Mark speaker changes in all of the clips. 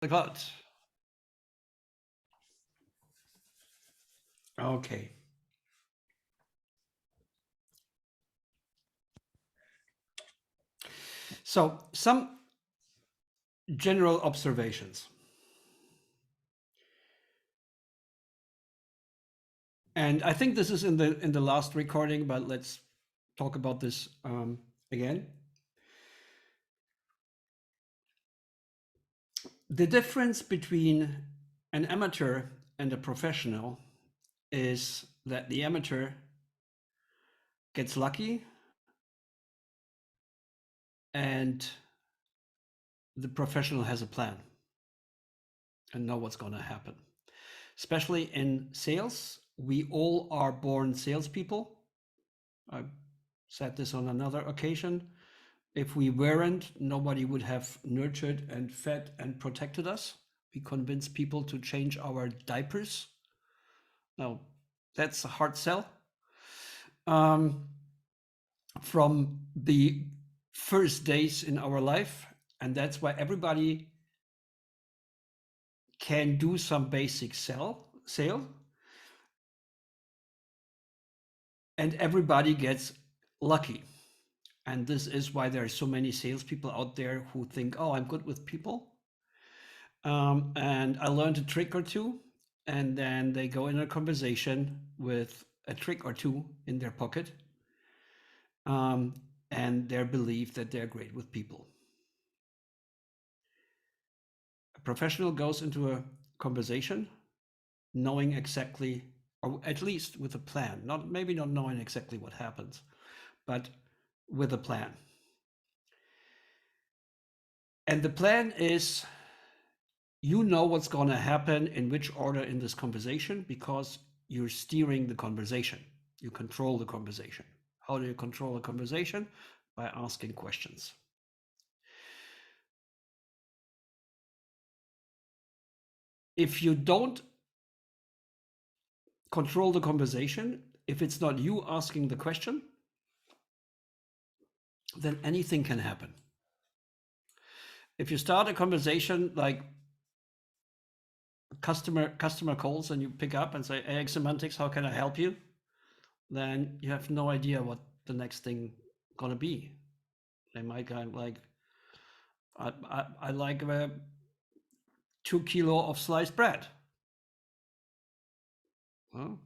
Speaker 1: The cloud. Okay. So some general observations. And I think this is in the last recording, but let's talk about this again. The difference between an amateur and a professional is that the amateur gets lucky and the professional has a plan and know what's going to happen. Especially in sales, we all are born salespeople. I said this on another occasion. If we weren't, nobody would have nurtured and fed and protected us. We convince people to change our diapers. Now, that's a hard sell. From the first days in our life, and that's why everybody can do some basic sale, and everybody gets lucky. And this is why there are so many salespeople out there who think, oh, I'm good with people. And I learned a trick or two, and then they go in a conversation with a trick or two in their pocket, and their belief that they're great with people. A professional goes into a conversation knowing exactly, or at least with a plan, maybe not knowing exactly what happens, but with a plan. And the plan is, you know what's going to happen in which order in this conversation because you're steering the conversation. You control the conversation. How do you control a conversation? By asking questions. If you don't control the conversation, if it's not you asking the question, then anything can happen. If you start a conversation like customer calls and you pick up and say, hey, Semantics, how can I help you? Then you have no idea what the next thing gonna be. They might go like, I like 2 kilo of sliced bread. Well,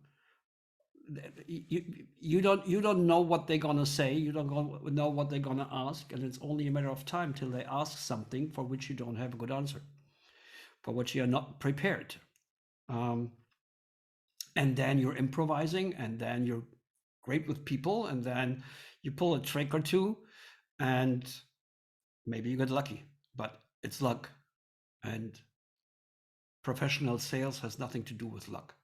Speaker 1: you don't know what they're gonna say. You don't know what they're gonna ask, and it's only a matter of time till they ask something for which you don't have a good answer, for which you are not prepared. And then you're improvising, and then you're great with people, and then you pull a trick or two, and maybe you get lucky, but it's luck. And professional sales has nothing to do with luck.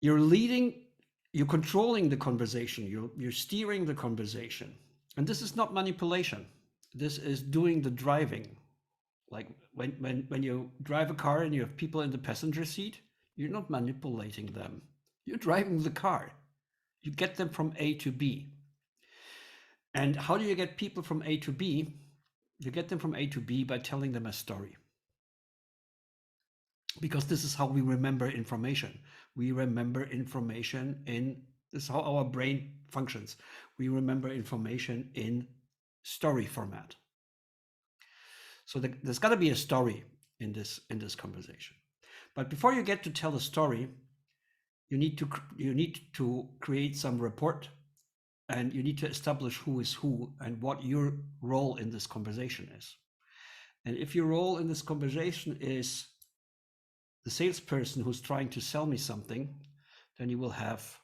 Speaker 1: You're leading, you're controlling the conversation, you're steering the conversation. And this is not manipulation. This is doing the driving. Like when you drive a car and you have people in the passenger seat, you're not manipulating them. You're driving the car. You get them from A to B. And how do you get people from A to B? You get them from A to B by telling them a story. Because this is how we remember information. We remember information this is how our brain functions. We remember information in story format. So there's got to be a story in this conversation. But before you get to tell a story, you need to create some report, and you need to establish who is who and what your role in this conversation is. And if your role in this conversation is the salesperson who's trying to sell me something, then you will have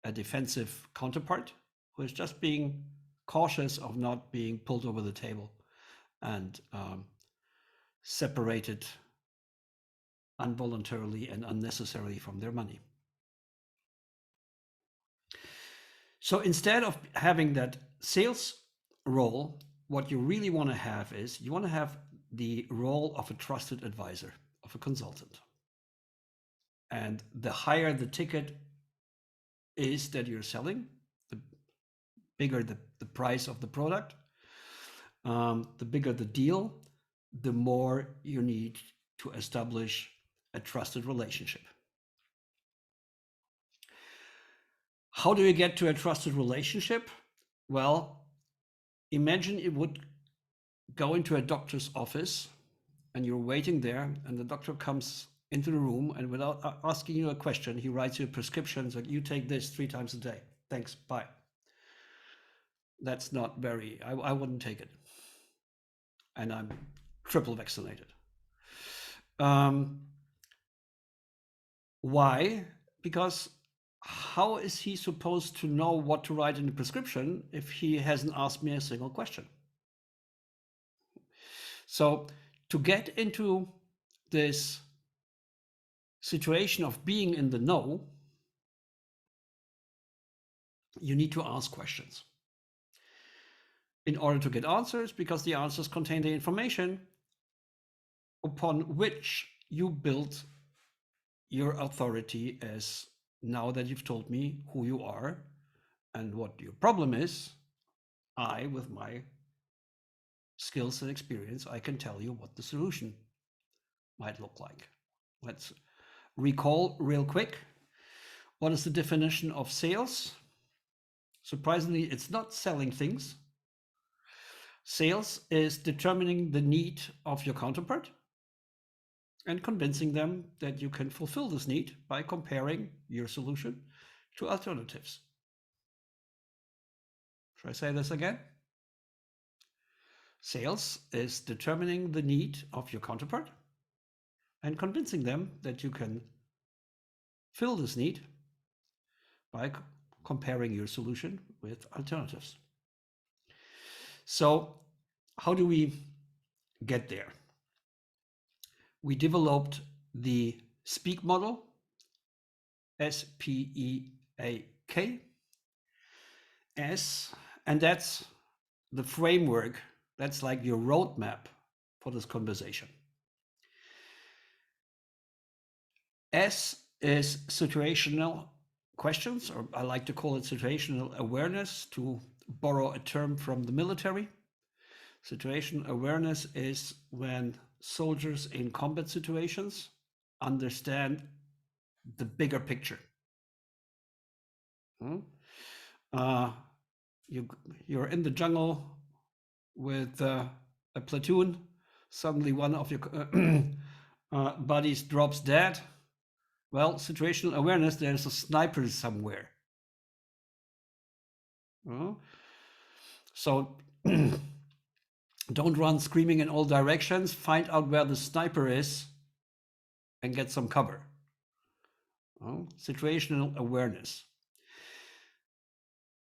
Speaker 1: a defensive counterpart who is just being cautious of not being pulled over the table and separated involuntarily and unnecessarily from their money. So instead of having that sales role, what you really want to have is you want to have the role of a trusted advisor, of a consultant. And the higher the ticket is that you're selling, bigger the price of the product, the bigger the deal, the more you need to establish a trusted relationship. How do you get to a trusted relationship? Well, imagine you would go into a doctor's office and you're waiting there, and the doctor comes into the room, and without asking you a question, he writes you a prescription, like, you take this 3 times a day. Thanks, bye. That's not very, I wouldn't take it. And I'm triple vaccinated. Why? Because how is he supposed to know what to write in the prescription if he hasn't asked me a single question? So to get into this situation of being in the know, you need to ask questions in order to get answers, because the answers contain the information upon which you build your authority. As now that you've told me who you are and what your problem is, I, with my skills and experience, I can tell you what the solution might look like. Let's recall real quick. What is the definition of sales? Surprisingly, it's not selling things. Sales is determining the need of your counterpart and convincing them that you can fulfill this need by comparing your solution to alternatives. Should I say this again? Sales is determining the need of your counterpart and convincing them that you can fill this need by comparing your solution with alternatives. So how do we get there? We developed the SPEAK model, SPEAK, and that's the framework. That's like your roadmap for this conversation. S is situational questions, or I like to call it situational awareness, to borrow a term from the military. Situational awareness is when soldiers in combat situations understand the bigger picture. You're in the jungle with a platoon. Suddenly one of your buddies drops dead. Well, situational awareness, there's a sniper somewhere. So don't run screaming in all directions. Find out where the sniper is and get some cover. Situational awareness.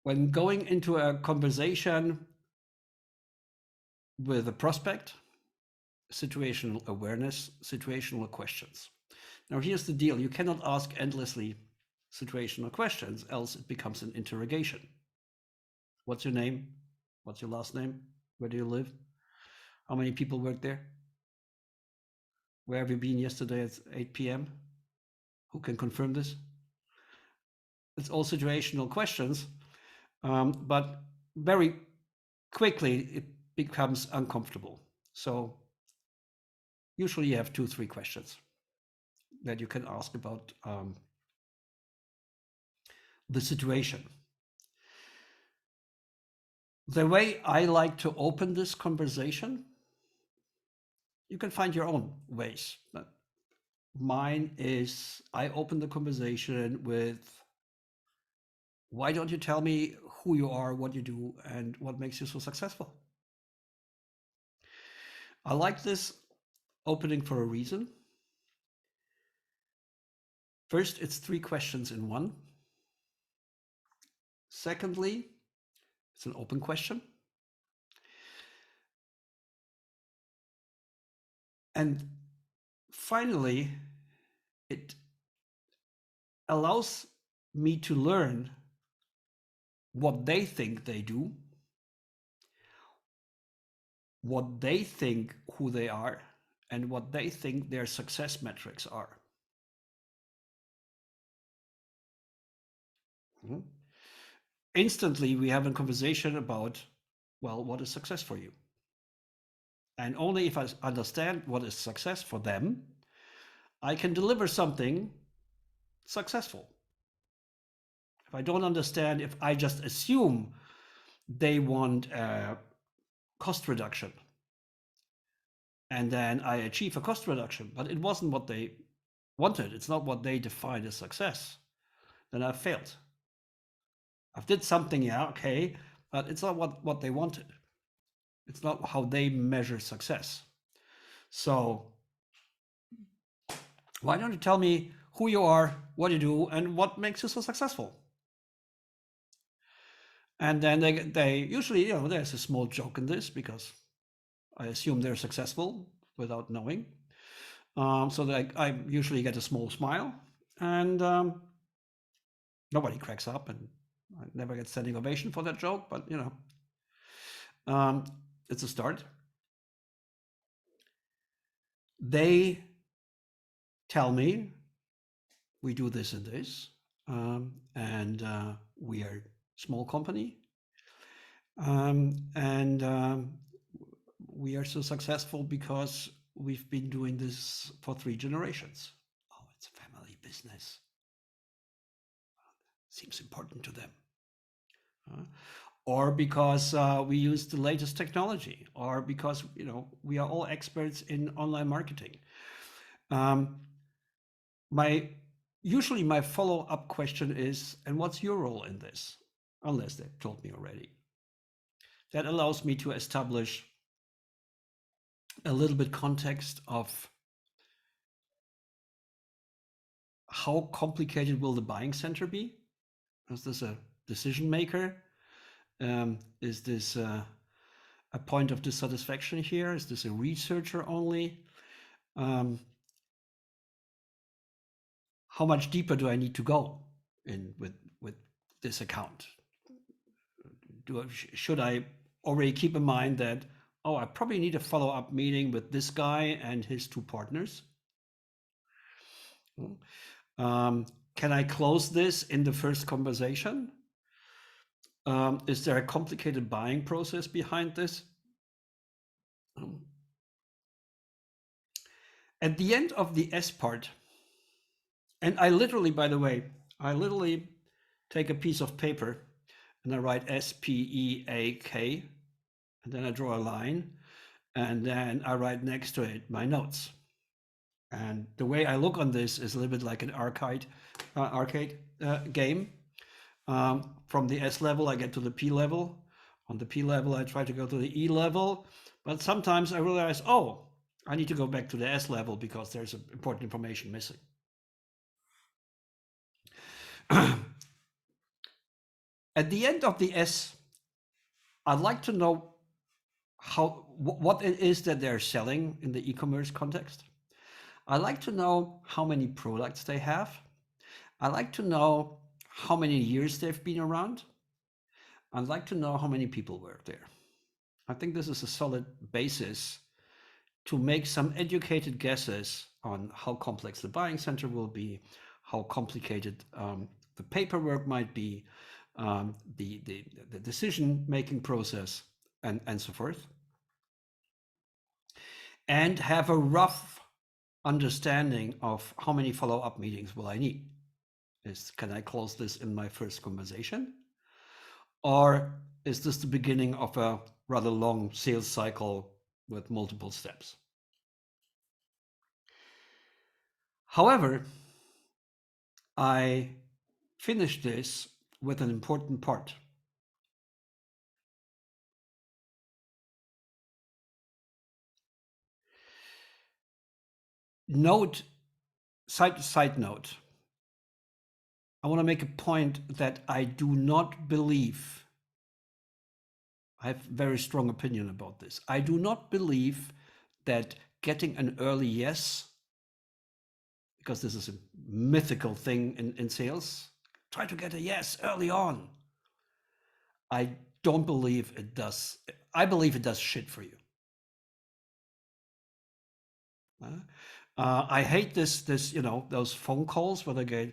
Speaker 1: When going into a conversation with a prospect, situational awareness, situational questions. Now here's the deal. You cannot ask endlessly situational questions, else it becomes an interrogation. What's your name? What's your last name? Where do you live? How many people work there? Where have you been yesterday at 8 p.m.? Who can confirm this? It's all situational questions, but very quickly it becomes uncomfortable. So usually you have 2-3 questions that you can ask about the situation. The way I like to open this conversation, you can find your own ways. But mine is, I open the conversation with, why don't you tell me who you are, what you do, and what makes you so successful? I like this opening for a reason. First, it's 3 questions in one. Secondly, it's an open question. And finally, it allows me to learn what they think they do, what they think who they are, and what they think their success metrics are. instantly we have a conversation about, well, what is success for you? And only if I understand what is success for them, I can deliver something successful. If I don't understand, if I just assume they want a cost reduction and then I achieve a cost reduction, but it wasn't what they wanted, it's not what they defined as success, then I failed. I did something, yeah, okay, but it's not what they wanted. It's not how they measure success. So why don't you tell me who you are, what you do, and what makes you so successful? And then they usually, there's a small joke in this because I assume they're successful without knowing. So that I usually get a small smile, and nobody cracks up, and I never get standing ovation for that joke, but it's a start. They tell me we do this and this, and we are small company, and we are so successful because we've been doing this for 3 generations. Oh, it's a family business. Seems important to them. Or because we use the latest technology, or because we are all experts in online marketing. Usually my follow-up question is, and what's your role in this? Unless they've told me already. That allows me to establish a little bit context of how complicated will the buying center be? Is this a decision maker? Is this a point of dissatisfaction here? Is this a researcher only? How much deeper do I need to go in with this account? Should I already keep in mind that, oh, I probably need a follow-up meeting with this guy and his 2 partners? Can I close this in the first conversation? Is there a complicated buying process behind this? At the end of the S part, and I literally, by the way, take a piece of paper and I write SPEAK, and then I draw a line, and then I write next to it my notes. And the way I look on this is a little bit like an arcade game. From the S level, I get to the P level. On the P level, I try to go to the E level. But sometimes I realize, oh, I need to go back to the S level because there's important information missing. At the end of the S, I'd like to know what it is that they're selling in the e-commerce context. I'd like to know how many products they have. I'd like to know how many years they've been around. I'd like to know how many people work there. I think this is a solid basis to make some educated guesses on how complex the buying center will be, how complicated the paperwork might be, the decision-making process, and so forth. And have a rough understanding of how many follow-up meetings will I need. Can I close this in my first conversation? Or is this the beginning of a rather long sales cycle with multiple steps? However, I finished this with an important part. Side note, I want to make a point that I do not believe, I have a very strong opinion about this. I do not believe that getting an early yes, because this is a mythical thing in sales, try to get a yes early on. I don't believe it does. I believe it does shit for you. I hate this, those phone calls where they go,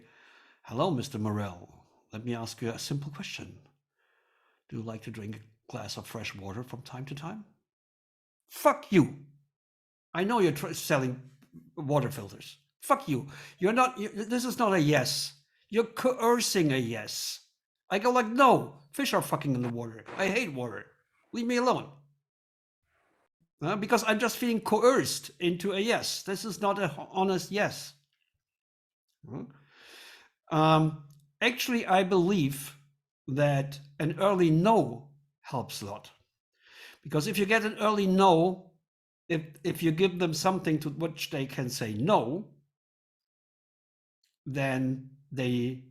Speaker 1: hello, Mr. Morel. Let me ask you a simple question. Do you like to drink a glass of fresh water from time to time? Fuck you. I know you're selling water filters. Fuck you. You're not, this is not a yes. You're coercing a yes. I go like, no, fish are fucking in the water. I hate water. Leave me alone. Because I'm just feeling coerced into a yes. This is not an honest yes. Actually, I believe that an early no helps a lot. Because if you get an early no, if you give them something to which they can say no, then they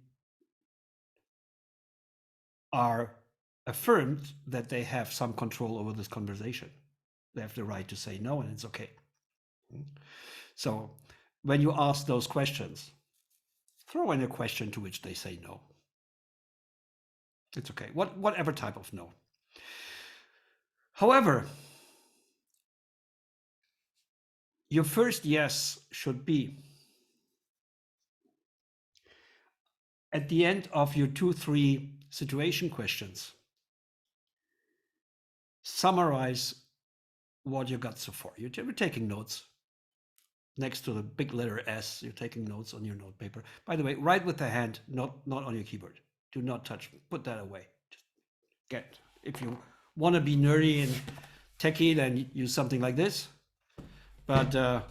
Speaker 1: are affirmed that they have some control over this conversation. They have the right to say no, and it's okay. So when you ask those questions, throw in a question to which they say no. It's okay, whatever type of no. However, your first yes should be at the end of your 2-3 situation questions. Summarize what you got so far. You're taking notes. Next to the big letter S, you're taking notes on your note paper. By the way, write with the hand, not on your keyboard. Do not touch. Put that away. Just if you want to be nerdy and techie, then use something like this. But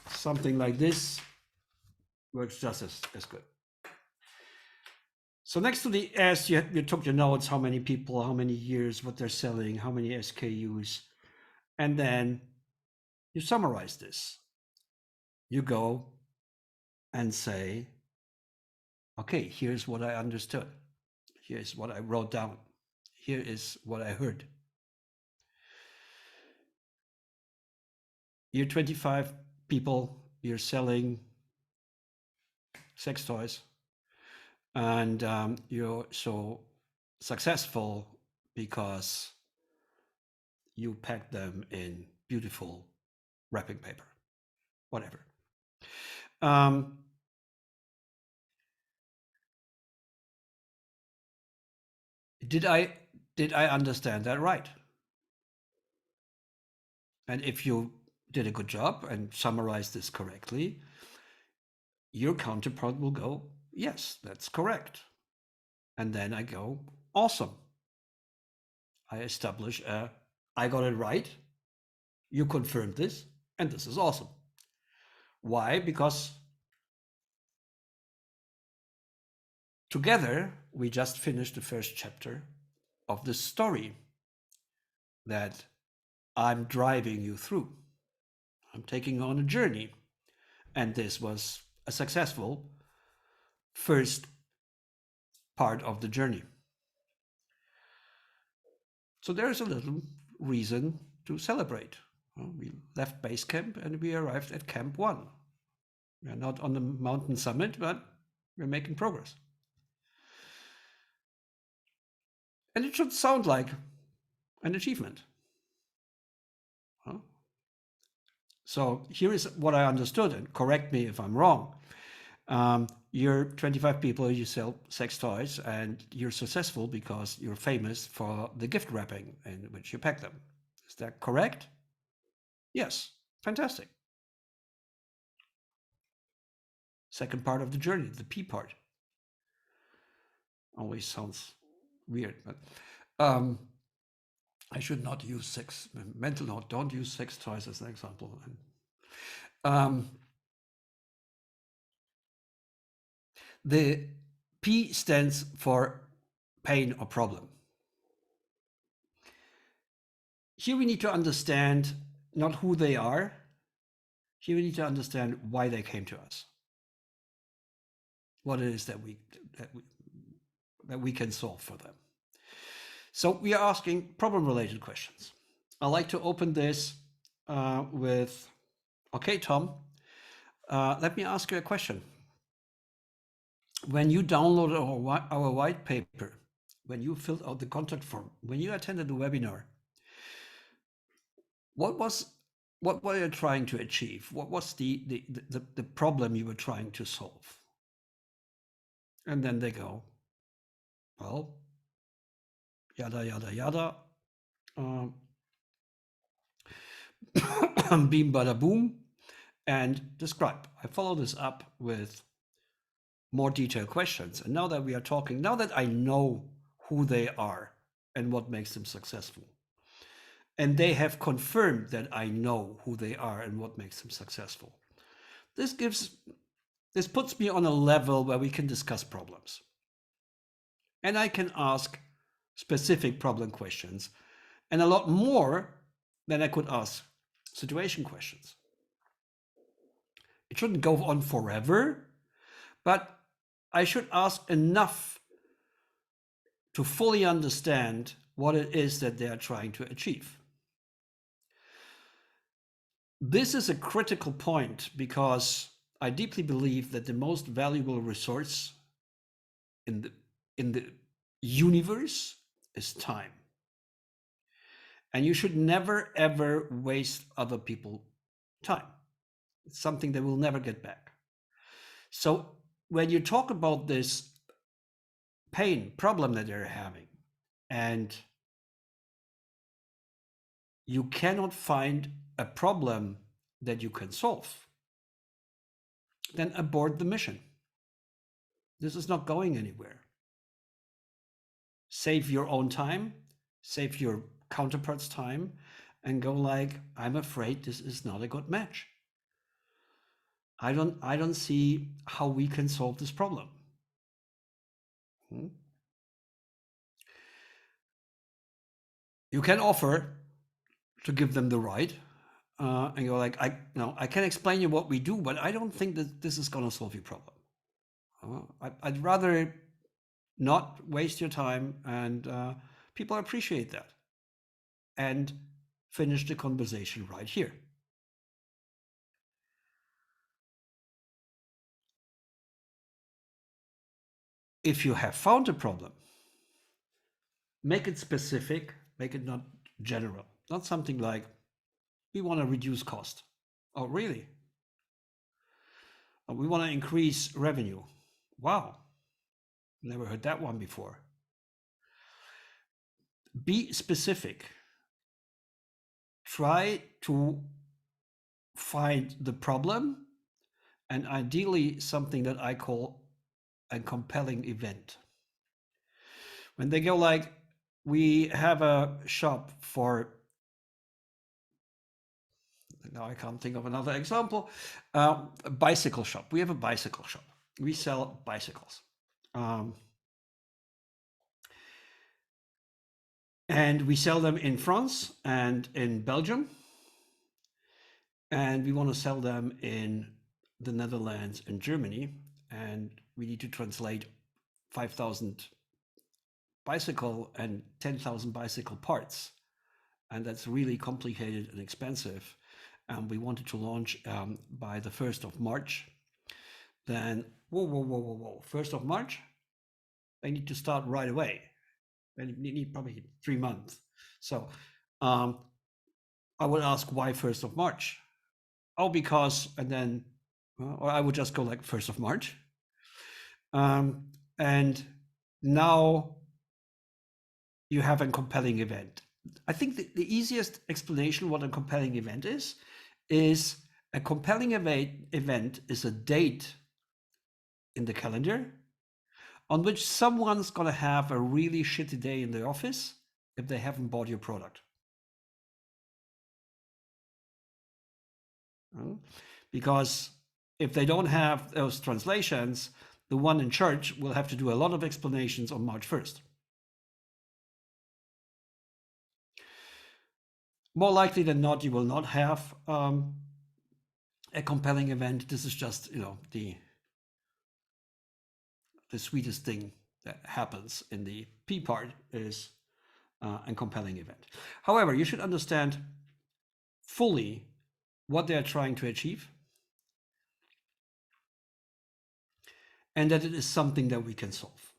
Speaker 1: something like this works just as good. So next to the S, you took your notes, how many people, how many years, what they're selling, how many SKUs, and then you summarize this. You go and say, okay, here's what I understood. Here's what I wrote down. Here is what I heard. You're 25 people, you're selling sex toys, and you're so successful because you pack them in beautiful wrapping paper, whatever. Did I understand that right? And if you did a good job and summarized this correctly, your counterpart will go, yes, that's correct. And then I go, awesome. I establish I got it right. You confirmed this, and this is awesome. Why? Because together we just finished the first chapter of the story that I'm driving you through. I'm taking on a journey, and this was a successful first part of the journey. So there's a little reason to celebrate. Well, we left base camp and we arrived at Camp 1. We're not on the mountain summit, but we're making progress. And it should sound like an achievement. So here is what I understood, and correct me if I'm wrong. You're 25 people, you sell sex toys, and you're successful because you're famous for the gift wrapping in which you pack them. Is that correct? Yes. Fantastic. Second part of the journey, the P part. Always sounds weird, but I should not use sex. Mental note: don't use sex toys as an example. The P stands for pain or problem. Here we need to understand not who they are. Here we need to understand why they came to us. What it is that we can solve for them. So we are asking problem-related questions. I like to open this with, okay, Tom, let me ask you a question. When you downloaded our white paper, when you filled out the contact form, when you attended the webinar, what were you trying to achieve? What was the problem you were trying to solve? And then they go, Well, yada, yada, yada. Um, beam, bada, boom, and describe. I follow this up with more detailed questions. And now that we are talking, now that I know who they are and what makes them successful, and they have confirmed that I know who they are and what makes them successful, this puts me on a level where we can discuss problems. And I can ask specific problem questions and a lot more than I could ask situation questions. It shouldn't go on forever, but I should ask enough to fully understand what it is that they are trying to achieve. This is a critical point because I deeply believe that the most valuable resource in the universe is time. And you should never ever waste other people's time. It's something they will never get back. So when you talk about this pain problem that they're having, and you cannot find a problem that you can solve, then abort the mission. This is not going anywhere. Save your own time, save your counterpart's time, and go like, I'm afraid this is not a good match. I don't see how we can solve this problem. You can offer to give them the right, and you're like, I can explain you what we do, but I don't think that this is going to solve your problem. I'd rather not waste your time, and people appreciate that. And finish the conversation right here. If you have found a problem, make it specific, make it not general. Not something like, we want to reduce cost. Oh, really? Oh, we want to increase revenue. Wow. Never heard that one before. Be specific. Try to find the problem, and ideally something that I call a compelling event. When they go like, we have a shop for, now I can't think of another example, a bicycle shop. We have a bicycle shop. We sell bicycles. And we sell them in France and in Belgium. And we want to sell them in the Netherlands and Germany. And we need to translate 5,000 bicycle and 10,000 bicycle parts. And that's really complicated and expensive. And we wanted to launch by the 1st of March. Then, whoa. 1st of March? They need to start right away. They need probably 3 months. So I would ask, why 1st of March? Oh, because, and then, or I would just go like 1st of March. And now you have a compelling event. I think the easiest explanation what a compelling event is a compelling event is a date in the calendar on which someone's going to have a really shitty day in the office if they haven't bought your product. Because if they don't have those translations, the one in charge will have to do a lot of explanations on March 1st. More likely than not, you will not have a compelling event. This is just, the sweetest thing that happens in the P part is a compelling event. However, you should understand fully what they're trying to achieve and that it is something that we can solve.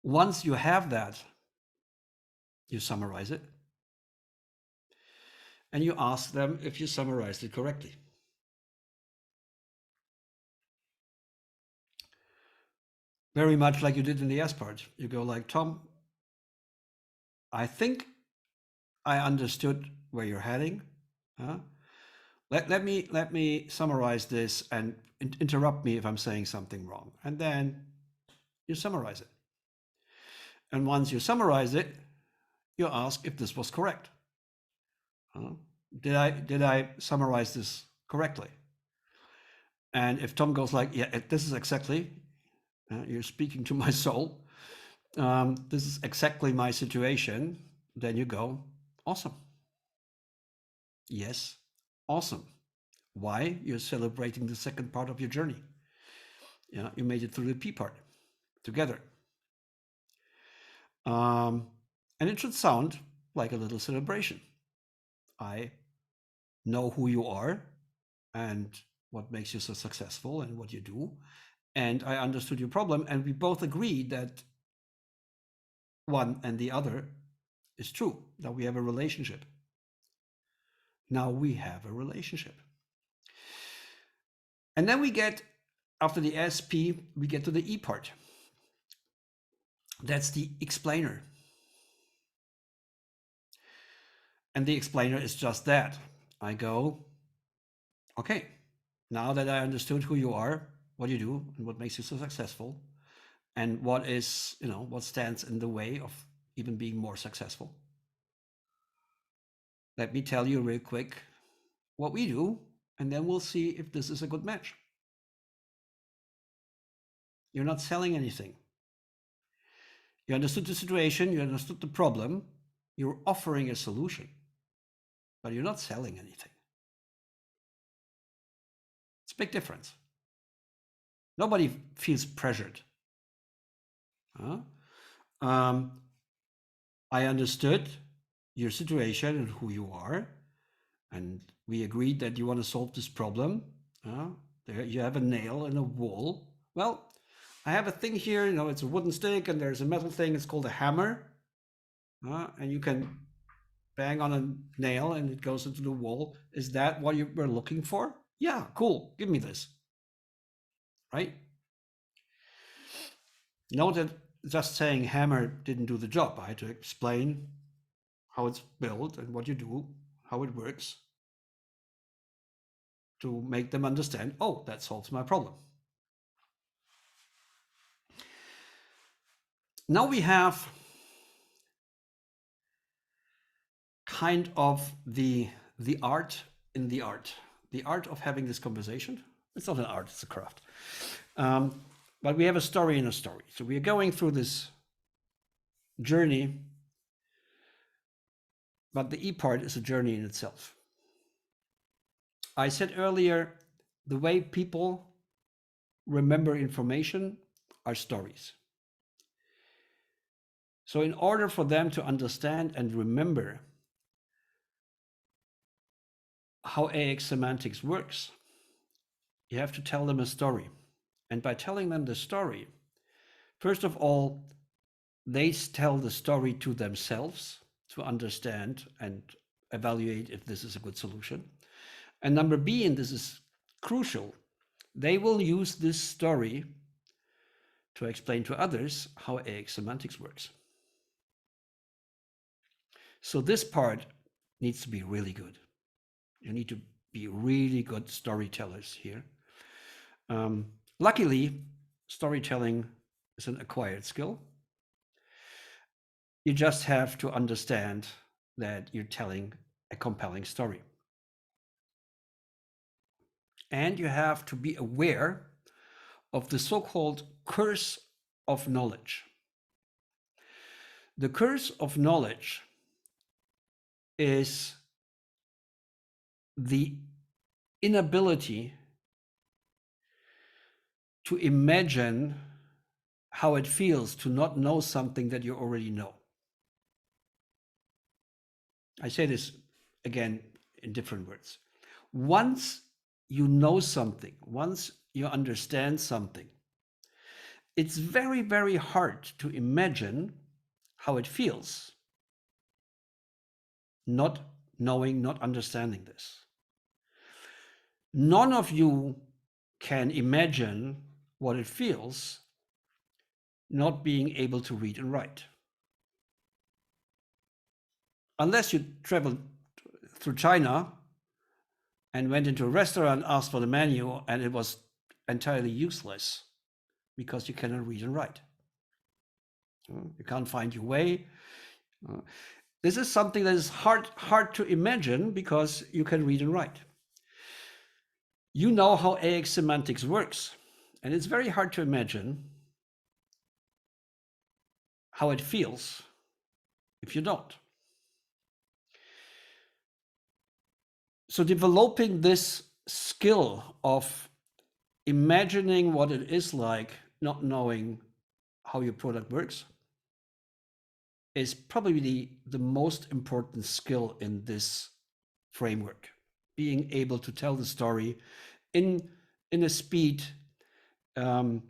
Speaker 1: Once you have that, you summarize it and you ask them if you summarized it correctly. Very much like you did in the S part. You go like, Tom, I think I understood where you're heading. Huh? Let me summarize this and interrupt me if I'm saying something wrong. And then you summarize it. And once you summarize it, you ask if this was correct. Huh? Did I summarize this correctly? And if Tom goes like, yeah, this is exactly, you're speaking to my soul. This is exactly my situation. Then you go, awesome. Yes, awesome. Why? You're celebrating the second part of your journey. Yeah, you made it through the P part together. And it should sound like a little celebration. I know who you are and what makes you so successful and what you do. And I understood your problem. And we both agreed that one and the other is true, that we have a relationship. Now we have a relationship. And then we get, after the SP, we get to the E part. That's the explainer. And the explainer is just that. I go, okay, now that I understood who you are, what you do, and what makes you so successful, and what is, what stands in the way of even being more successful. Let me tell you real quick what we do, and then we'll see if this is a good match. You're not selling anything. You understood the situation, you understood the problem, you're offering a solution, but you're not selling anything. It's a big difference. Nobody feels pressured. Huh? I understood your situation and who you are, and we agreed that you want to solve this problem. There you have a nail in a wall. Well, I have a thing here, it's a wooden stick and there's a metal thing, it's called a hammer. And you can bang on a nail and it goes into the wall. Is that what you were looking for? Yeah, cool. Give me this. Right? Note that just saying hammer didn't do the job. I had to explain how it's built and what you do, how it works, to make them understand, oh, that solves my problem. Now we have kind of the art in the art. The art of having this conversation. It's not an art, it's a craft. But we have a story in a story. So we are going through this journey, but the E part is a journey in itself. I said earlier, the way people remember information are stories. So in order for them to understand and remember how AX semantics works, you have to tell them a story. And by telling them the story, first of all, they tell the story to themselves to understand and evaluate if this is a good solution. And number B, and this is crucial, they will use this story to explain to others how AX semantics works. So this part needs to be really good. You need to be really good storytellers here. Luckily, storytelling is an acquired skill. You just have to understand that you're telling a compelling story. And you have to be aware of the so-called curse of knowledge. The curse of knowledge is the inability to imagine how it feels to not know something that you already know. I say this again in different words. Once you know something, once you understand something, it's very, very hard to imagine how it feels not knowing, not understanding this. None of you can imagine what it feels not being able to read and write. Unless you traveled through China and went into a restaurant, asked for the menu, and it was entirely useless because you cannot read and write. You can't find your way. This is something that is hard to imagine because you can read and write. You know how AX semantics works, and it's very hard to imagine how it feels if you don't. So developing this skill of imagining what it is like not knowing how your product works is probably the most important skill in this framework. Being able to tell the story in a speed and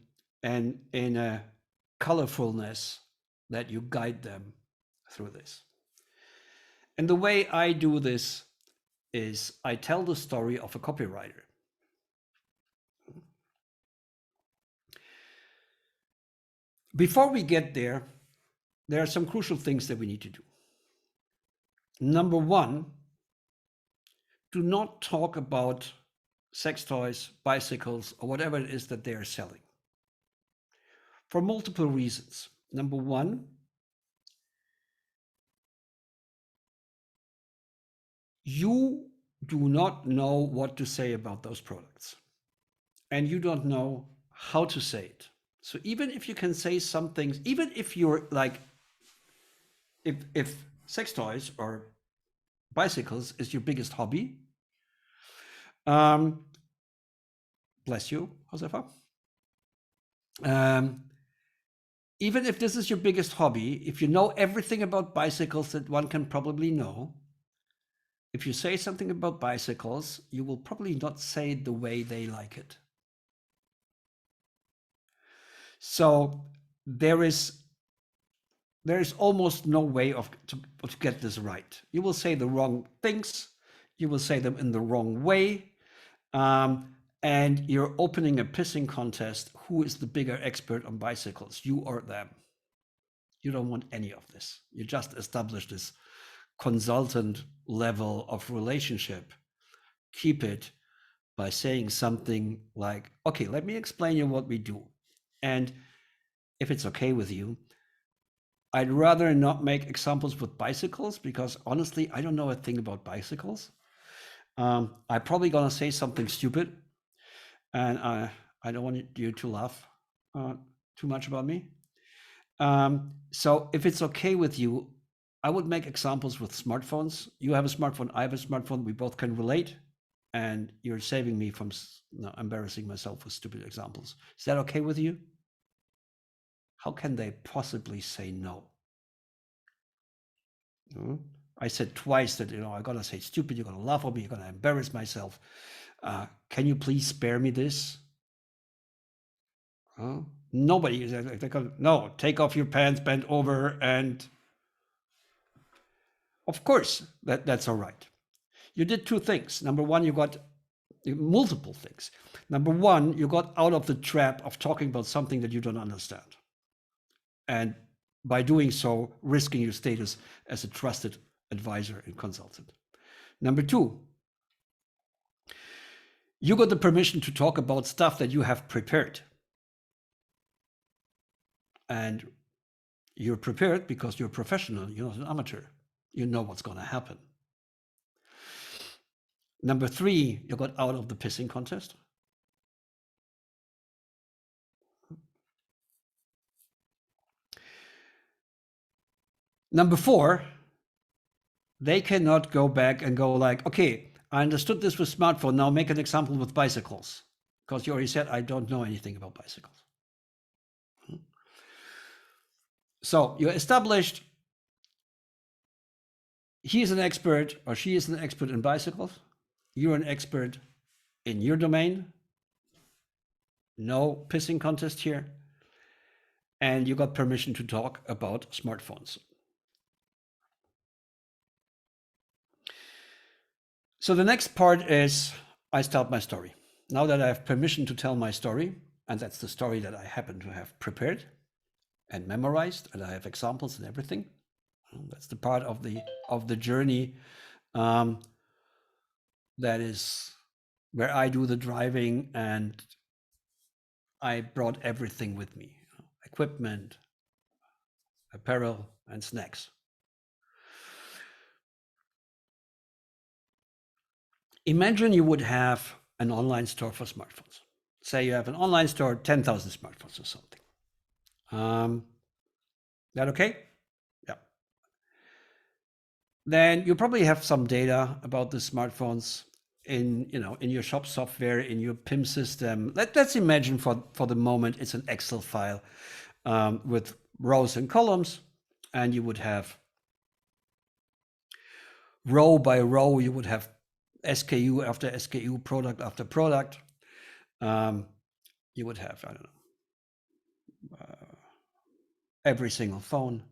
Speaker 1: in a colorfulness that you guide them through this. And the way I do this is I tell the story of a copywriter. Before we get there, there are some crucial things that we need to do. Number one, do not talk about sex toys, bicycles, or whatever it is that they are selling. For multiple reasons. Number one, you do not know what to say about those products, and you don't know how to say it. So even if you can say some things, even if you're like, if sex toys or bicycles is your biggest hobby, bless you, Josefa. Even if this is your biggest hobby, if you know everything about bicycles that one can probably know, if you say something about bicycles, you will probably not say it the way they like it. So there is almost no way to get this right. You will say the wrong things, you will say them in the wrong way, and you're opening a pissing contest. Who is the bigger expert on bicycles, you or them? You don't want any of this. You just establish this consultant level of relationship. Keep it by saying something like, okay, let me explain you what we do. And if it's okay with you, I'd rather not make examples with bicycles because honestly, I don't know a thing about bicycles. I'm probably gonna say something stupid, and I don't want you to laugh too much about me. So if it's okay with you, I would make examples with smartphones. You have a smartphone, I have a smartphone, we both can relate, and you're saving me from embarrassing myself with stupid examples. Is that okay with you? How can they possibly say no? I said twice that, I'm gonna say stupid, you're gonna laugh at me, you're gonna embarrass myself. Can you please spare me this? Nobody is like, no, take off your pants, bend over, and of course that's all right. You did two things. Number one, you got multiple things. Number one, you got out of the trap of talking about something that you don't understand. And by doing so, risking your status as a trusted advisor and consultant. Number two, you got the permission to talk about stuff that you have prepared. And you're prepared because you're a professional, you're not an amateur. You know what's going to happen. Number three, you got out of the pissing contest. Number four, they cannot go back and go like, okay, I understood this with smartphone, now make an example with bicycles. Because you already said, I don't know anything about bicycles. So you established he is an expert or she is an expert in bicycles. You're an expert in your domain. No pissing contest here. And you got permission to talk about smartphones. So the next part is I start my story. Now that I have permission to tell my story, and that's the story that I happen to have prepared, and memorized, and I have examples and everything. That's the part of the journey that is where I do the driving, and I brought everything with me: equipment, apparel, and snacks. Imagine you would have an online store for smartphones. Say you have an online store, 10,000 smartphones or something. That okay? Yeah. Then you probably have some data about the smartphones in your shop software, in your PIM system. Let's imagine for the moment it's an Excel file with rows and columns, and you would have row by row, you would have SKU after SKU, product after product. You would have, I don't know, every single phone,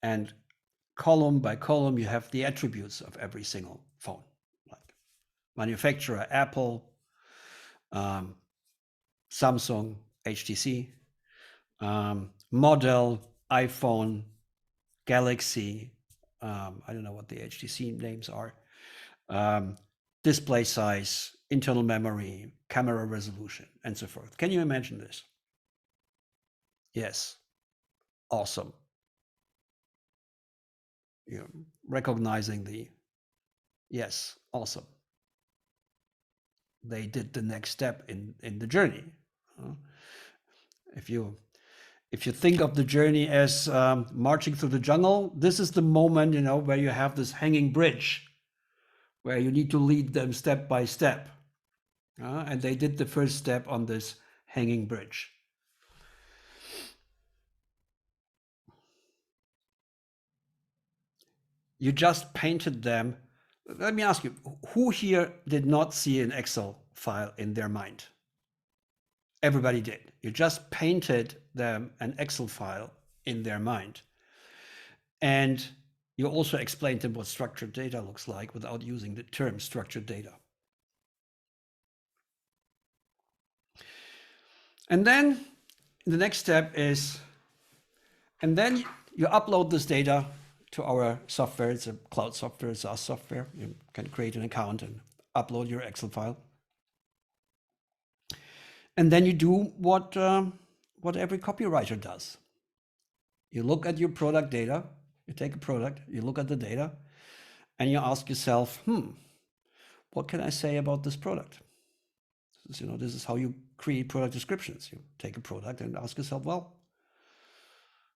Speaker 1: and column by column, you have the attributes of every single phone, like manufacturer, Apple, Samsung, HTC, model, iPhone, Galaxy, I don't know what the HTC names are, display size, internal memory, camera resolution, and so forth. Can you imagine this? Yes. Awesome. You're recognizing the, yes, awesome. They did the next step in the journey. If you think of the journey as marching through the jungle, this is the moment, where you have this hanging bridge, where you need to lead them step by step. And they did the first step on this hanging bridge. You just painted them. Let me ask you, who here did not see an Excel file in their mind? Everybody did. You just painted them an Excel file in their mind. And you also explained them what structured data looks like without using the term structured data. And then the next step is, and then you upload this data to our software. It's a cloud software, SaaS software. You can create an account and upload your Excel file. And then you do what every copywriter does. You look at your product data, you take a product, you look at the data, and you ask yourself, what can I say about this product? This is how you create product descriptions. You take a product and ask yourself, well,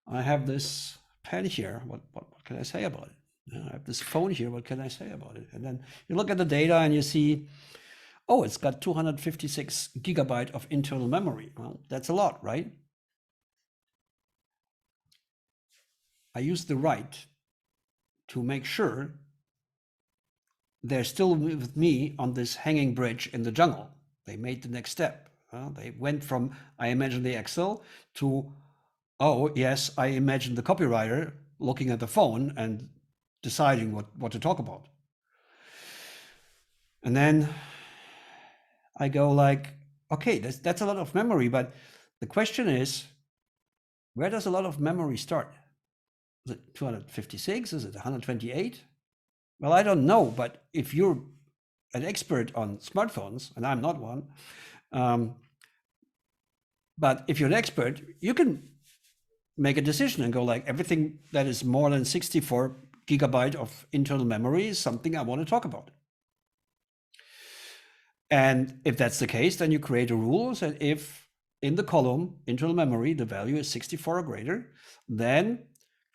Speaker 1: I have this pen here. What can I say about it? I have this phone here. What can I say about it? And then you look at the data and you see, oh, it's got 256 gigabyte of internal memory. Well, that's a lot, right? I use the right to make sure they're still with me on this hanging bridge in the jungle. They made the next step. They went from, I imagine the Excel, to, oh, yes, I imagine the copywriter looking at the phone and deciding what to talk about. And then I go like, okay, that's a lot of memory, but the question is, where does a lot of memory start? Is it 256? Is it 128? Well, I don't know, but if you're an expert on smartphones, and I'm not one, but if you're an expert, you can make a decision and go like, everything that is more than 64 gigabyte of internal memory is something I want to talk about. And if that's the case, then you create a rule that if in the column internal memory, the value is 64 or greater, then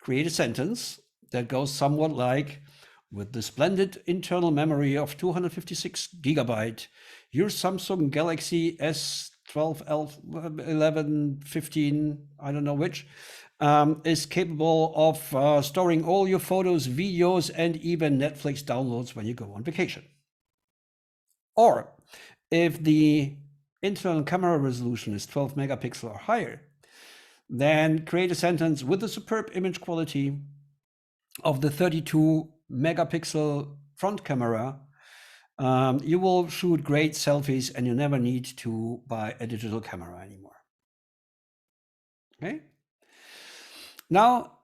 Speaker 1: create a sentence that goes somewhat like, with the splendid internal memory of 256 gigabyte, your Samsung Galaxy S12, 11, 15, I don't know which, is capable of storing all your photos, videos, and even Netflix downloads when you go on vacation. Or if the internal camera resolution is 12 megapixel or higher, then create a sentence with the superb image quality of the 32 megapixel front camera. You will shoot great selfies and you never need to buy a digital camera anymore. Okay. Now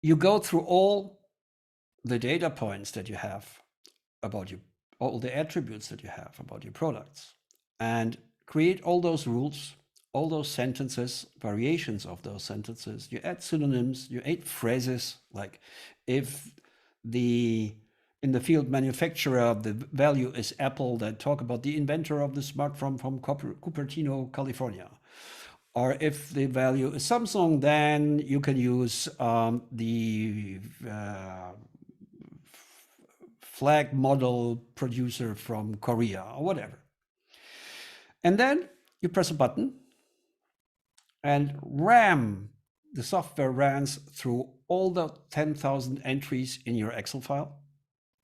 Speaker 1: you go through all the data points that you have about you, all the attributes that you have about your products, and create all those rules, all those sentences, variations of those sentences. You add synonyms, you add phrases like if the in the field manufacturer the value is Apple, that talk about the inventor of the smartphone from Cupertino, California. Or if the value is Samsung, then you can use the flag model producer from Korea or whatever. And then you press a button and the software runs through all the 10,000 entries in your Excel file,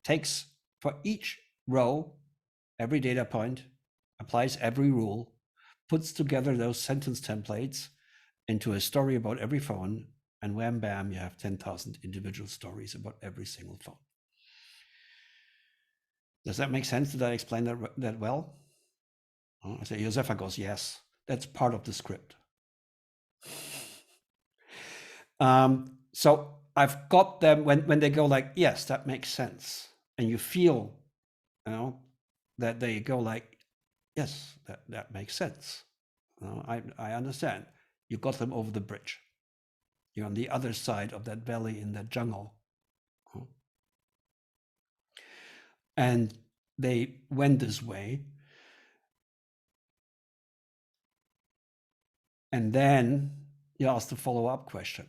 Speaker 1: takes for each row every data point, applies every rule, puts together those sentence templates into a story about every phone, and wham bam, you have 10,000 individual stories about every single phone. Does that make sense? Did I explain that well? I say, Josefa goes, yes, that's part of the script. So I've got them when they go like, yes, that makes sense. And you feel, that they go like, yes, that makes sense. I understand. You got them over the bridge. You're on the other side of that valley in that jungle. And they went this way. And then you ask the follow-up question.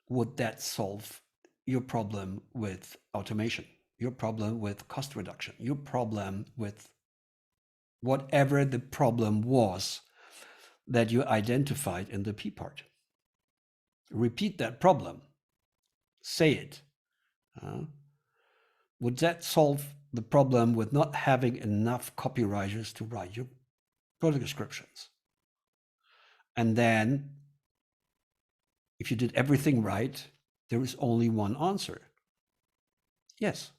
Speaker 1: Would that solve your problem with automation, your problem with cost reduction, your problem with whatever the problem was that you identified in the P part? Repeat that problem. Say it. Would that solve the problem with not having enough copywriters to write your product descriptions? And then, if you did everything right, there is only one answer. Yes.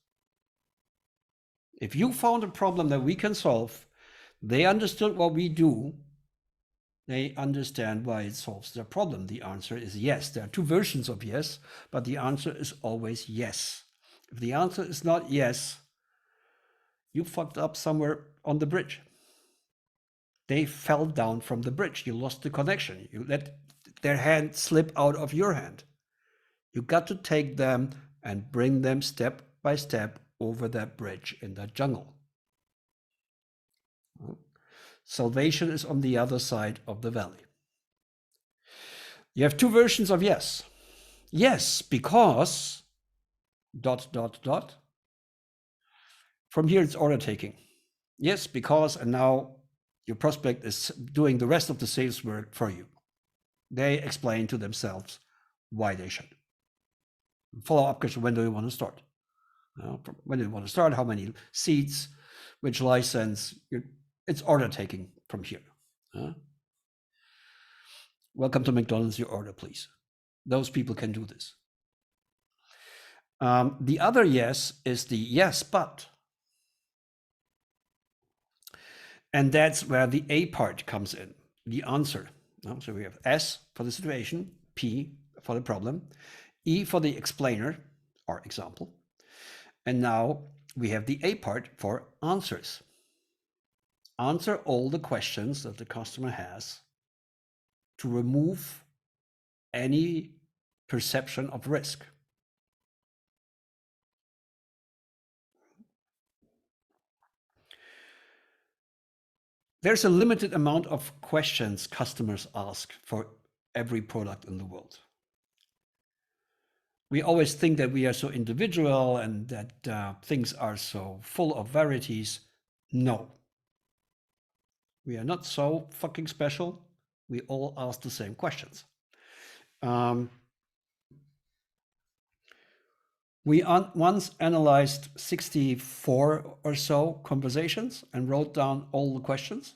Speaker 1: If you found a problem that we can solve, they understood what we do, they understand why it solves their problem. The answer is yes. There are two versions of yes, but the answer is always yes. If the answer is not yes, you fucked up somewhere on the bridge. They fell down from the bridge. You lost the connection. You let their hand slip out of your hand. You got to take them and bring them step by step over that bridge in that jungle. Salvation is on the other side of the valley. You have two versions of yes. Yes, because ... From here, it's order taking. Yes, because, and now your prospect is doing the rest of the sales work for you. They explain to themselves why they should. Follow-up question, when do you want to start? When do you want to start? How many seats? Which license? It's order taking from here. Welcome to McDonald's, your order, please. Those people can do this. The other yes is the yes, but. And that's where the A part comes in, the answer. So we have S for the situation, P for the problem, E for the explainer or example. And now we have the A part for answers. Answer all the questions that the customer has to remove any perception of risk. There's a limited amount of questions customers ask for every product in the world. We always think that we are so individual and that things are so full of varieties. No. We are not so fucking special. We all ask the same questions. We once analyzed 64 or so conversations and wrote down all the questions.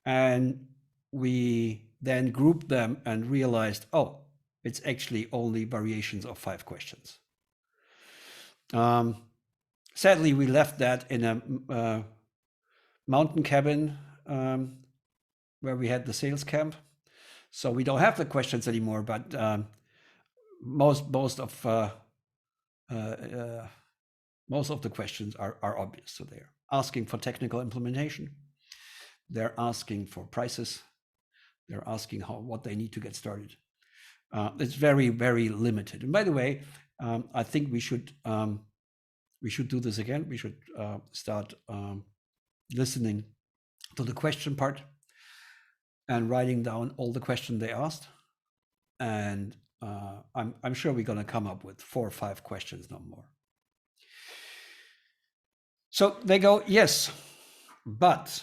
Speaker 1: And we then grouped them and realized, oh, it's actually only variations of 5 questions. Sadly, we left that in a mountain cabin where we had the sales camp. So we don't have the questions anymore, but most of the questions are obvious. So they're asking for technical implementation. They're asking for prices. They're asking what they need to get started. It's very, very limited. And by the way, I think we should do this again. We should start listening to the question part and writing down all the questions they asked. And I'm sure we're going to come up with 4 or 5 questions, no more. So they go, yes, but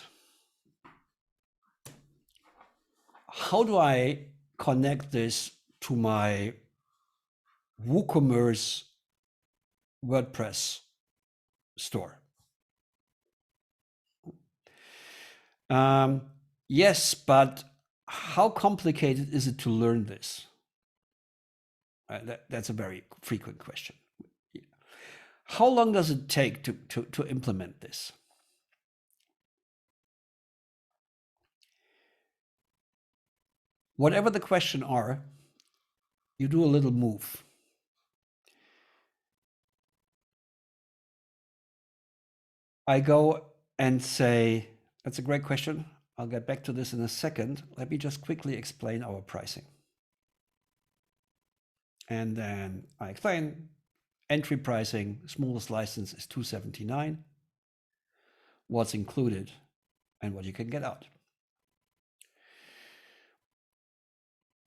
Speaker 1: how do I connect this to my WooCommerce WordPress store? Yes, but how complicated is it to learn this? That's a very frequent question. How long does it take to implement this? Whatever the question are, you do a little move. I go and say, that's a great question. I'll get back to this in a second. Let me just quickly explain our pricing. And then I explain entry pricing, smallest license is $279, what's included and what you can get out.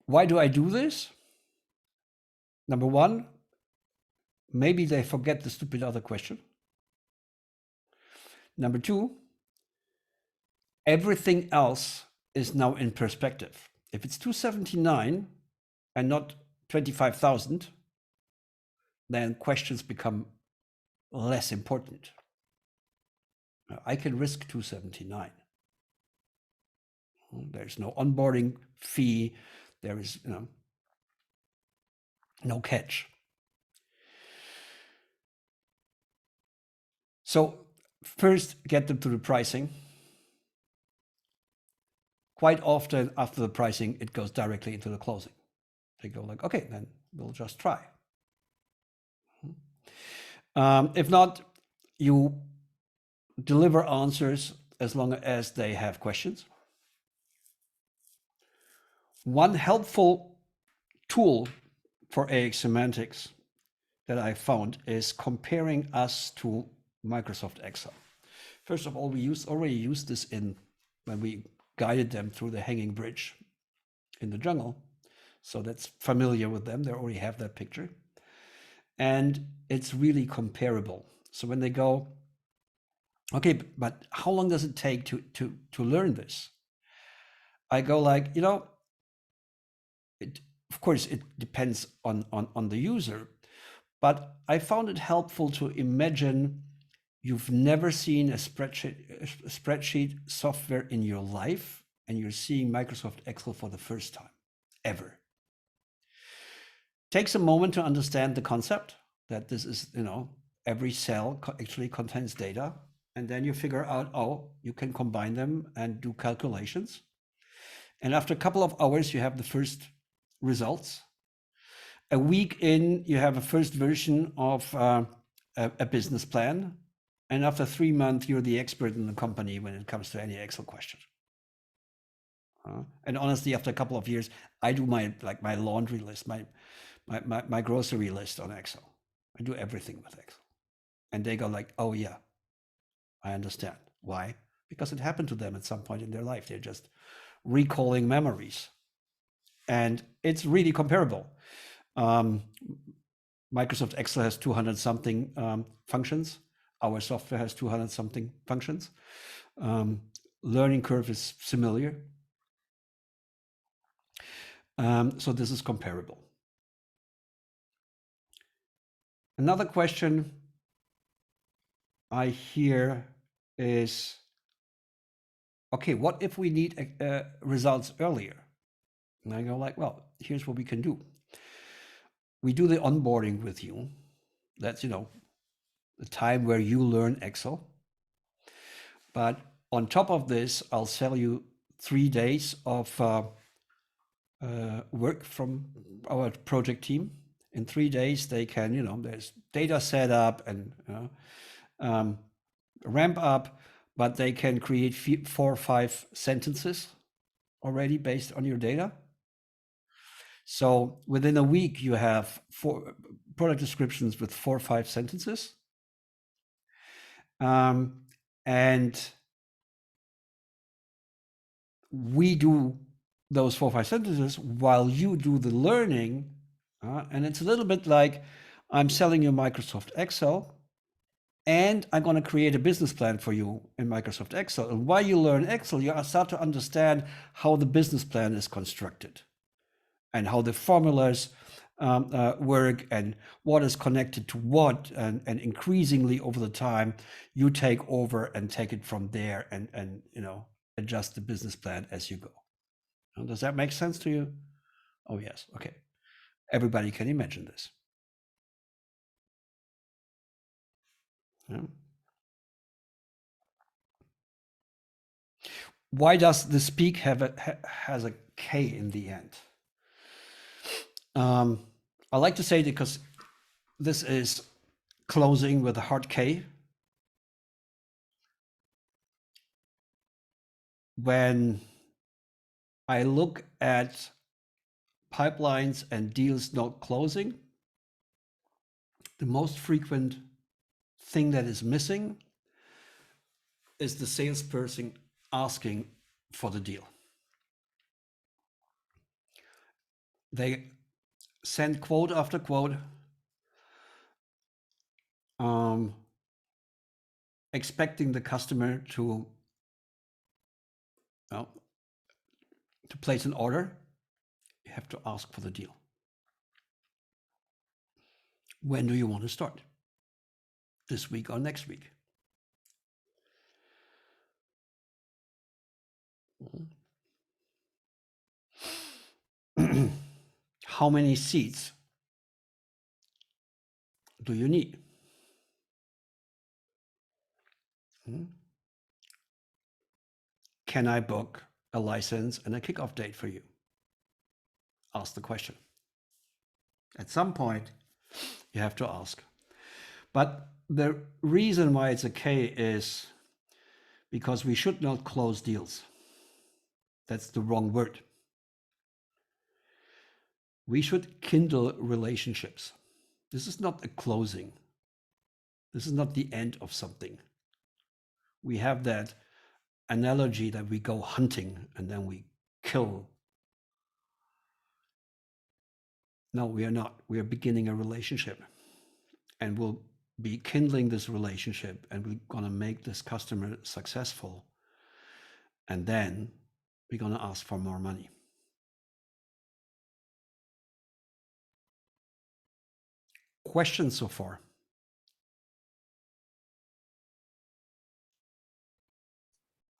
Speaker 1: Why do I do this? Number one, maybe they forget the stupid other question. Number two, everything else is now in perspective. If it's 279 and not 25,000, then questions become less important. I can risk 279. There's no onboarding fee. There is no catch. So first, get them to the pricing. Quite often after the pricing, it goes directly into the closing. They go like, okay, then we'll just try. If not, you deliver answers as long as they have questions. One helpful tool for AX Semantics that I found is comparing us to Microsoft Excel. First of all, we already used this when we guided them through the hanging bridge in the jungle. So that's familiar with them. They already have that picture. And it's really comparable. So when they go, okay, but how long does it take to learn this? I go like, of course, it depends on the user, but I found it helpful to imagine you've never seen a spreadsheet software in your life, and you're seeing Microsoft Excel for the first time, ever. Takes a moment to understand the concept that this is, every cell actually contains data, and then you figure out, you can combine them and do calculations. And after a couple of hours, you have the first results. A week in, you have a first version of a business plan. And after 3 months, you're the expert in the company when it comes to any Excel question. And honestly, after a couple of years, I do my laundry list, my grocery list on Excel. I do everything with Excel. And they go like, oh yeah, I understand. Why? Because it happened to them at some point in their life. They're just recalling memories. And it's really comparable. Microsoft Excel has 200 something functions. Our software has 200 something functions. Learning curve is similar. So this is comparable. Another question I hear is, okay, what if we need results earlier? And I go like, well, here's what we can do. We do the onboarding with you. That's, the time where you learn Excel. But on top of this, I'll sell you 3 days of work from our project team. In 3 days, they can, there's data setup and ramp up, but they can create 4 or 5 sentences already based on your data. So within a week, you have 4 product descriptions with 4 or 5 sentences. And we do those 4 or 5 sentences while you do the learning. And it's a little bit like I'm selling you Microsoft Excel, and I'm going to create a business plan for you in Microsoft Excel. And while you learn Excel, you start to understand how the business plan is constructed and how the formulas work and what is connected to what. And increasingly over the time, you take over and take it from there and adjust the business plan as you go. Does that make sense to you? Oh, yes. Okay. Everybody can imagine this. Yeah. Why does the speak has a K in the end? I like to say it because this is closing with a hard K. When I look at pipelines and deals not closing, the most frequent thing that is missing is the salesperson asking for the deal. They send quote after quote, expecting the customer to place an order. You have to ask for the deal. When do you want to start? This week or next week? How many seats do you need? Can I book a license and a kickoff date for you? Ask the question. At some point, you have to ask. But the reason why it's a K is because we should not close deals. That's the wrong word. We should kindle relationships. This is not a closing. This is not the end of something. We have that analogy that we go hunting and then we kill. No, we are not. We are beginning a relationship, and we'll be kindling this relationship, and we're going to make this customer successful. And then we're going to ask for more money. Questions so far?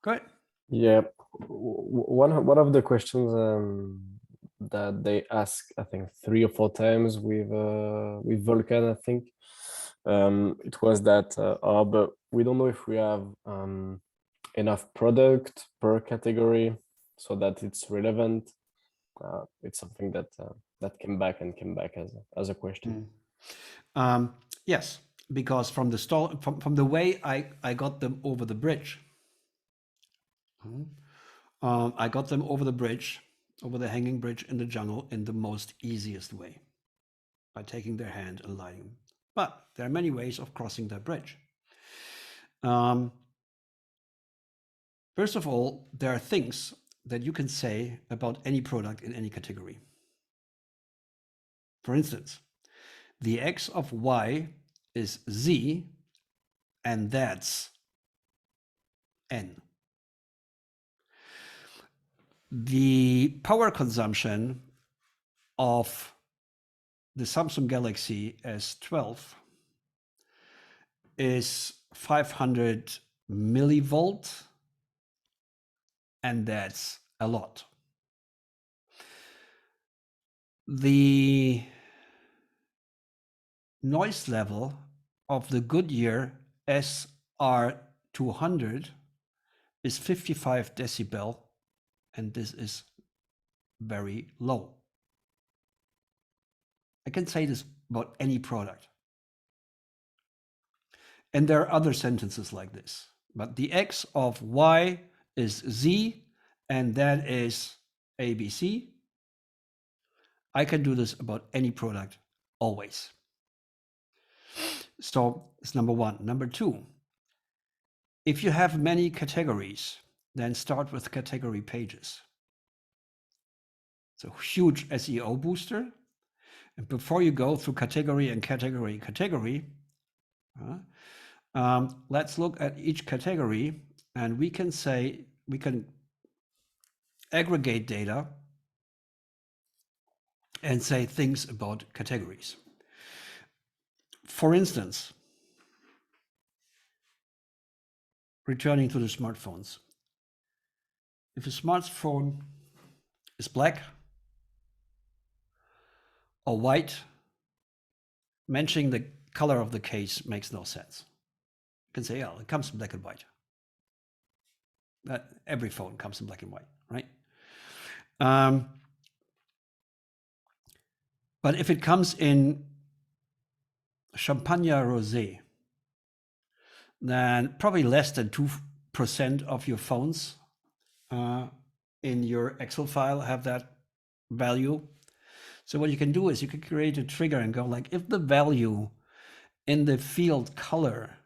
Speaker 1: Good.
Speaker 2: Yeah, one of the questions that they ask, I think 3 or 4 times with Vulkan, I think, it was that, but we don't know if we have enough product per category so that it's relevant. It's something that that came back as a question.
Speaker 1: Yes, because from the way I got them over the bridge. I got them over the bridge, over the hanging bridge in the jungle in the most easiest way, by taking their hand and lighting them. But there are many ways of crossing that bridge. First of all, there are things that you can say about any product in any category. For instance, the x of y is z, and that's n. The power consumption of the Samsung Galaxy S12 is 500 millivolt, and that's a lot. The noise level of the Goodyear SR200 is 55 decibel, and this is very low. I can say this about any product. And there are other sentences like this. But the x of y is z, and that is ABC. I can do this about any product always. So it's number one. Number two, if you have many categories, then start with category pages. It's a huge SEO booster. And before you go through category and category, let's look at each category, and we can say, we can aggregate data and say things about categories. For instance, returning to the smartphones. If a smartphone is black or white, mentioning the color of the case makes no sense. You can say, oh, it comes in black and white. Every phone comes in black and white, right? But if it comes in Champagne Rosé, then probably less than 2% of your phones in your Excel file have that value. So what you can do is you can create a trigger and go like, if the value in the field color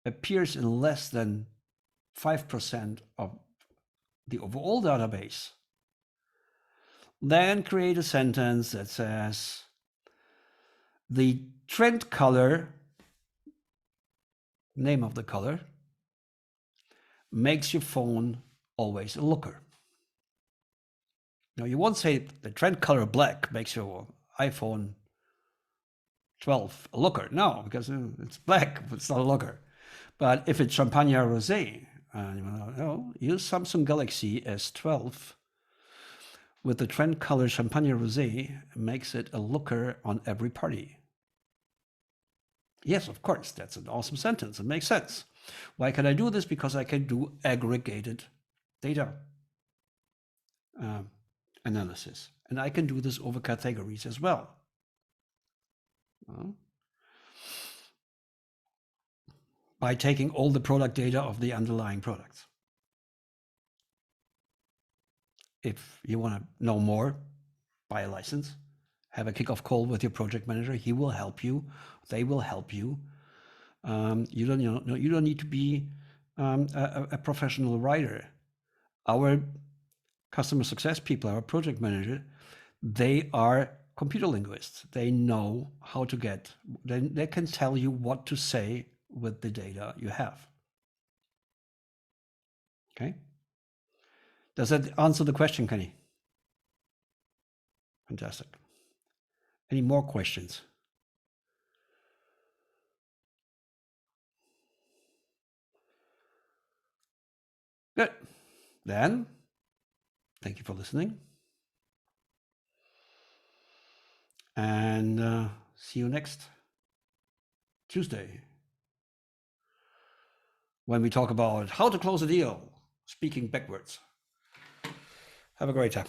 Speaker 1: appears in less than 5% of the overall database, then create a sentence that says the trend color, name of the color, makes your phone always a looker. Now you won't say the trend color black makes your iPhone 12 a looker. No, because it's black, it's not a looker. But if it's Champagne Rosé, use Samsung Galaxy S12 with the trend color Champagne Rosé, makes it a looker on every party. Yes, of course, that's an awesome sentence. It makes sense. Why can I do this? Because I can do aggregated data analysis. And I can do this over categories as well. By taking all the product data of the underlying products. If you want to know more, buy a license, have a kickoff call with your project manager. He will help you. They will help you. You don't need to be a professional writer. Our customer success people, our project manager, they are computer linguists. They know how to get, they can tell you what to say with the data you have. Okay. Does that answer the question, Kenny? Fantastic. Any more questions? Good. Then, thank you for listening. And see you next Tuesday when we talk about how to close a deal, speaking backwards. Have a great time.